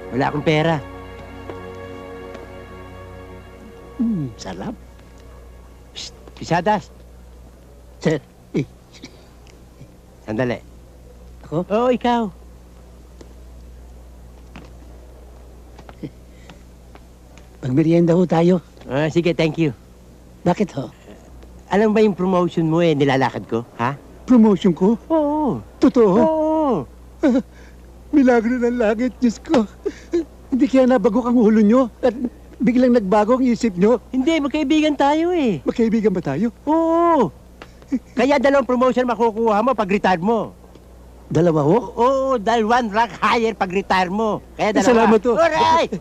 Wala akong pera. Sarap. Psst, Pisadas. Sir, Sandali. Ako? Oo, ikaw. magmerienda ho tayo. Sige, thank you. Bakit ho? Alam ba yung promotion mo nilalakad ko? Ha? Promotion ko? Oo. Totoo? Oo. Milagro ng langit, Diyos ko. Hindi kaya nabagok ang ulo nyo at biglang nagbago ang isip nyo. Hindi, magkaibigan tayo eh. Magkaibigan ba tayo? Oo. Kaya 2 promotion makukuha mo pag retire mo. Dalawa ho? Oo, dahil 1 rank higher pag retire mo. Kaya 2. Salamat ho. Alright!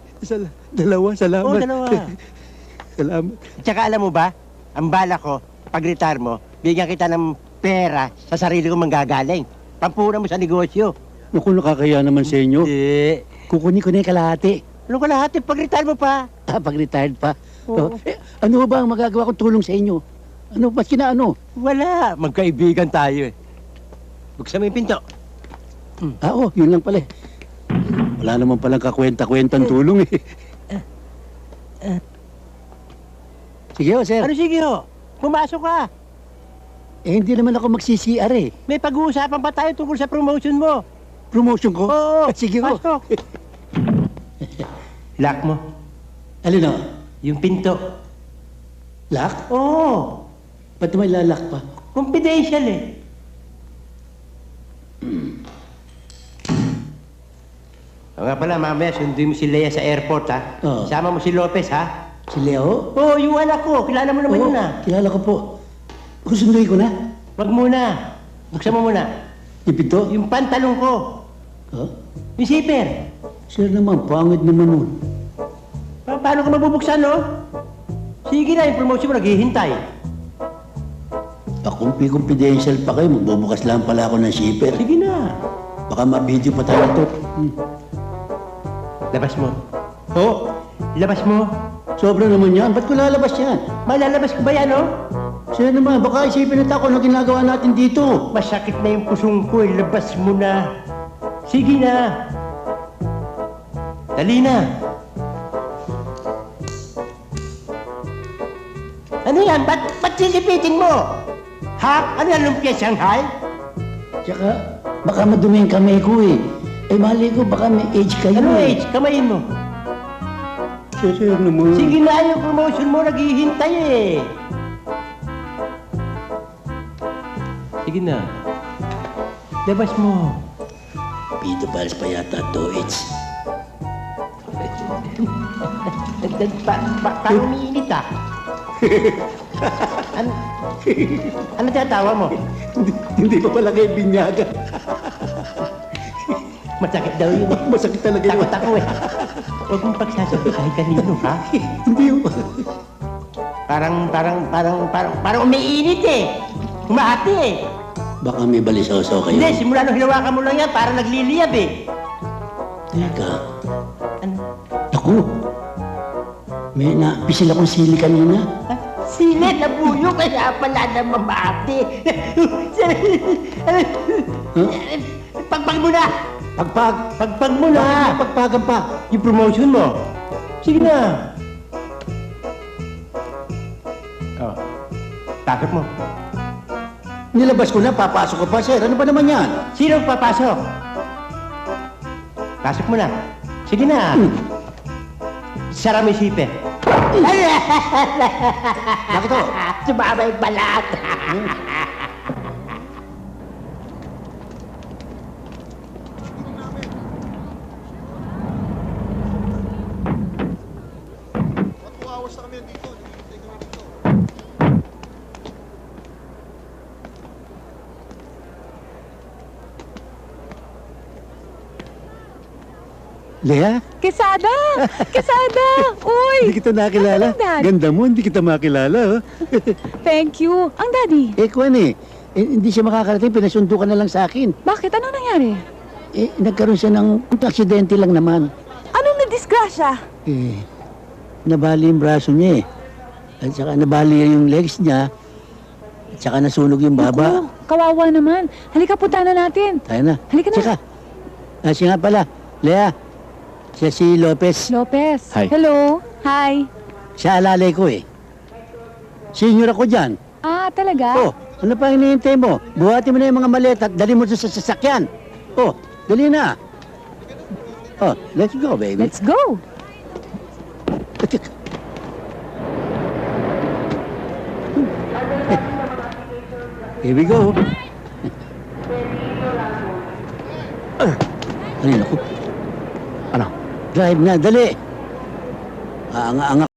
Dalawa, salamat. Oo, 2. Salamat. Tsaka alam mo ba, ang bala ko, pag retire mo, bigyan kita ng pera sa sarili ko manggagaling. Pampuna mo sa negosyo. Naku, nakakaya naman sa inyo. Hindi. Kukunin ko na yung kalahati. Ano ka lahat? Pag retire mo pa. Pag-retired pa. Oo. Ano ba ang magagawa kong tulong sa inyo? Ano, maski na ano? Wala. Magkaibigan tayo eh. Buksan mo yung pinto. Oo, yun lang pala. Wala naman palang kakwenta-kwentang tulong eh. Sige ho, sir. Ano sige ho? Pumasok ka. Hindi naman ako mag-CCR eh. May pag-uusapan pa tayo tungkol sa promotion mo. Promotion ko? Oo. Sige ho. Pasok. Lock mo. Alin o? Yung pinto. Lock? Oo. Ba't may lalak pa? Confidential eh. O nga pala, mamaya sundin mo si Lea sa airport ha. Oo. Sama mo si Lopez ha. Si Leo? Oo, yung anak ko. Kilala mo naman Oo, yun ah. kilala ko po. Kusunduin ko na. Wag muna. Buksan mo muna. Yung pinto? Yung pantalong ko. Oh? Yung zipper. Sir naman, pangit naman nun. Paano ka mabubuksan no? Sige na, yung promotion mo naghihintay. Kung confidential pa kayo, magbubukas lang pala ako ng shipper. Sige na. Baka ma-video pa tayo ito. Labas mo. Oo, labas mo. Sobra naman yan. Ba't ko lalabas yan? Malalabas ko ba yan, no? Sir naman, baka isipin na ako na ginagawa natin dito. Masakit na yung pusong ko, labas mo na. Sige na. Dali na. Ano yan? Ba't silipitin mo? Ha? Ano yan, lumpia Shanghai? Tsaka, baka madumi yung kamay ko eh. Eh, mali ko, baka may age kayo Ano eh. age? Kamayin mo. Sir naman. Sige na, yung promotion mo naghihintay eh. Sige na. Labas mo. Pito Pals pa yata to, it's... Parang umiinit ah. Ano tinatawa mo? Hindi pa pala kayo binyaga. Masakit daw yun eh. Masakit talaga yun. Takot ako eh. Huwag mong pagsasabi kahit kanino ha. Hindi yun. Parang umiinit eh. Humahati eh. Baka may balisaw-saw kayo. Hindi, simula nung hinawakan mo lang yan, parang nagliliyab eh. Teka. Ano? Naku. May napisil akong sili kanina. Sila nabuyo kaya pala na mamati. Huh? Pagpag mo na! Pagpag mo na! Bakit may pagpagan pa? Yung promotion mo. Sige na. Oh. Takot mo. Nilabas ko na, papasok ko pa, sir. Ano ba naman yan? Sino papasok? Pasok mo na. Sige na. Sara mo yung sipe. Bakit to? Sumama yung balat. Lea? Quesada! Quesada! Hindi Uy! kita nakilala. Ano, Dad? Ganda mo, hindi kita makilala. Oh. Thank you. Ang daddy. Kwan eh. Hindi siya makakarating, pinasundo ka na lang sa akin. Bakit? Ano nangyari? Nagkaroon siya ng aksidente lang naman. Anong nadisgrasya? Nabali yung braso niya eh. At saka nabali yung legs niya. At saka nasunog yung baba. Naku, kawawa naman. Halika, punta na natin. Tayo na. Halika na. Tsaka, siya nga pala, Lea, Siya si Lopez. Lopez. Hi. Hello. Hi. Siya alalay ko eh. Senior ako dyan. Ah, talaga? Oh, ano pa hinihintay mo? Buhatin mo na yung mga maleta at dali mo sa sasakyan. Oh, dali na. Oh, let's go, baby. Let's go. Here we go. Ay, naku. Ano? Drive na, dali. Anga-anga